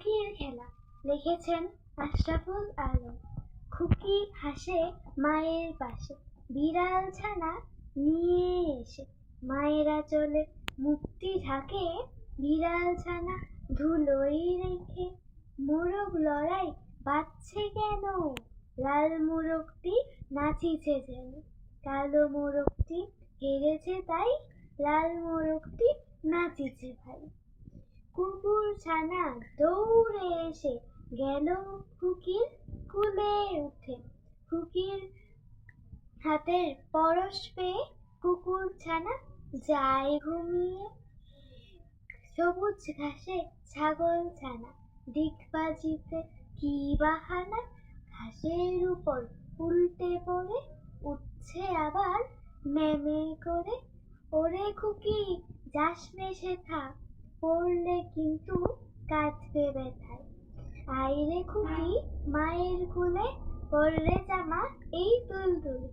খুকির খেলা লিখেছেন আশরাফুল আলম। খুকি হাসে মায়ের পাশে, বিড়াল ছানা নিয়ে এসে মায়েরা চলে মুক্তি ঢাকে, বিড়াল ছানা ধুলোই রেখে। মোরগ লড়াই বাজছে কেন, লাল মোরগটি নাচিছে যেন, কালো মোরগটি হেরেছে তাই, লাল মোরগটি নাচিছে ভাই। কুকুর ছানা দৌড়ে এসে গেল খুকির কুলে উঠে, খুকির হাতের পরশ পেয়ে কুকুর ছানা যায় ঘুমিয়ে। সবুজ ঘাসে ছাগল ছানা ডিগবাজিতে কি বাহানা, ঘাসের উপর উল্টে পড়ে উঠছে আবার মেমে করে। ওরে খুকি যাসনে শেখা, পড়লে কিন্তু কাটবে ব্যথায়, আইরে খুকি মায়ের কোলে, পরলে জামা এই তুলতুলে।